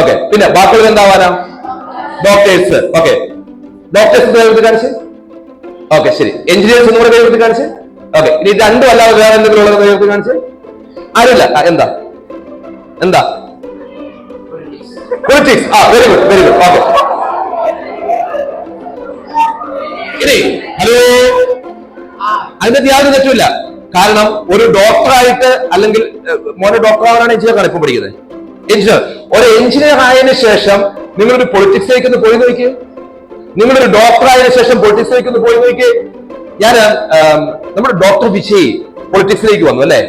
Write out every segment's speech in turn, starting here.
Okay. പിന്നെ ബാക്കിയുള്ളത് എന്താവാനാ? Doctors. Okay, doctors കൈവൃത്തി കാണിച്ച്. ഓക്കെ, ശരി. എഞ്ചിനീയേഴ്സ് ഒന്നും കൂടെ കൈവൃത്തി കാണിച്ച്. ഓക്കെ, ഇനി രണ്ടും അല്ലാതെ വേറെ എന്തെങ്കിലും ഉള്ളത് കൈവൃത്തി കാണിച്ച്. ആരുമില്ല. എന്താ എന്താ? Politics. Very good, very good. Okay, ഇനി ഹലോ, അതിന്റെ യാതൊരു തെറ്റുമില്ല. കാരണം ഒരു ഡോക്ടറായിട്ട്, അല്ലെങ്കിൽ മോനെ ഡോക്ടറാവാനാണ് എഞ്ചിനീയർ ഇപ്പൊ പഠിക്കുന്നത്. എഞ്ചിനീയർ, ഒരു എഞ്ചിനീയർ ആയതിനു ശേഷം നിങ്ങളൊരു പൊളിറ്റിക്സിലേക്ക് ഒന്ന് പോയി നോക്കിയേ. നിങ്ങളൊരു ഡോക്ടർ ആയതിനു ശേഷം പൊളിറ്റിക്സിലേക്ക് ഒന്ന് പോയി നോക്കിയേ. നമ്മുടെ ഡോക്ടർ വിജയ് പൊളിറ്റിക്സിലേക്ക് വന്നു അല്ലെ?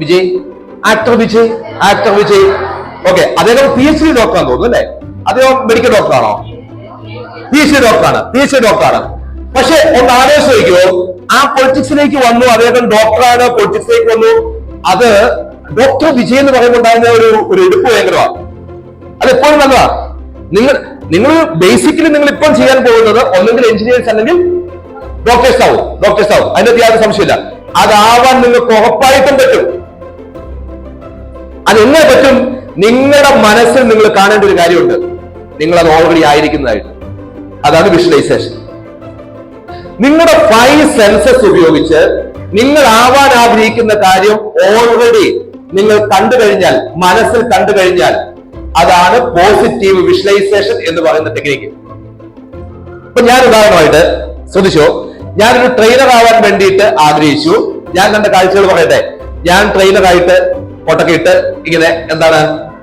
Vijay, actor Vijay, actor Vijay. Okay, അദ്ദേഹം PhD ഡോക്ടറാന്ന് തോന്നുന്നു അല്ലെ? അദ്ദേഹം മെഡിക്കൽ ഡോക്ടറാണോ? PhD ഡോക്ടറാണ്, PhD ഡോക്ടറാണ്. പക്ഷെ ഒന്ന് ആലോചിച്ച് നോക്കിയോ, ആ പൊളിറ്റിക്സിലേക്ക് വന്നു, അദ്ദേഹം ഡോക്ടറാണ്, പൊളിറ്റിക്സിലേക്ക് വന്നു. അത് ഡോക്ടർ വിജയ് എന്ന് പറയുമ്പോൾ ഉണ്ടാകുന്ന ഒരു എടുപ്പ് ഭയങ്കരമാണ്. അത് എപ്പോഴും നല്ലതാ. നിങ്ങൾ ബേസിക്കലി നിങ്ങൾ ഇപ്പം ചെയ്യാൻ പോകുന്നത് ഒന്നെങ്കിൽ എഞ്ചിനീയേഴ്സ് അല്ലെങ്കിൽ ഡോക്ടേഴ്സ് ആവും. അതിന്റെ യാതൊരു സംശയമില്ല. അതാവാൻ നിങ്ങൾക്ക് ഉറപ്പായിട്ടും പറ്റും. അതെങ്ങനെ പറ്റും? നിങ്ങളുടെ മനസ്സിൽ നിങ്ങൾ കാണേണ്ട ഒരു കാര്യമുണ്ട്. നിങ്ങൾ അത് ഓൾറെഡി ആയിരിക്കുന്നതായിട്ട്. അതാണ് വിഷ്വലൈസേഷൻ. നിങ്ങളുടെ 5 സെൻസസ് ഉപയോഗിച്ച് നിങ്ങൾ ആവാൻ ആഗ്രഹിക്കുന്ന കാര്യം ഓൾറെഡി നിങ്ങൾ കണ്ടു കഴിഞ്ഞാൽ, മനസ്സിൽ കണ്ടു കഴിഞ്ഞാൽ, അതാണ് പോസിറ്റീവ് വിഷ്വലൈസേഷൻ എന്ന് പറയുന്ന ടെക്നിക്ക്. ഇപ്പൊ ഞാൻ ഉദാഹരണമായിട്ട് ശ്രദ്ധിച്ചോ, ഞാനൊരു ട്രെയിനർ ആവാൻ വേണ്ടിയിട്ട് ആഗ്രഹിച്ചു. ഞാൻ കണ്ട കാഴ്ചകൾ പറയട്ടെ. ഞാൻ ട്രെയിനറായിട്ട് കൊട്ടൊക്കെ ഇട്ട് ഇങ്ങനെ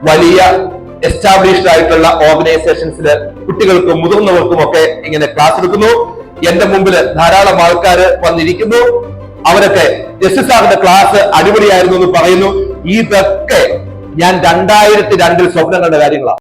വലിയ എസ്റ്റാബ്ലിഷ്ഡ് ആയിട്ടുള്ള ഓർഗനൈസേഷൻസില് കുട്ടികൾക്കും മുതിർന്നവർക്കും ഒക്കെ ഇങ്ങനെ ക്ലാസ് എടുക്കുന്നു. എന്റെ മുമ്പിൽ ധാരാളം ആൾക്കാർ വന്നിരിക്കുന്നു. അവരൊക്കെ ജസ്റ്റിസ് സാറിന്റെ ക്ലാസ് അടിപൊളിയായിരുന്നു എന്ന് പറയുന്നു. ഇതൊക്കെ ഞാൻ 2002 സ്വപ്നം കണ്ട കാര്യങ്ങളാണ്.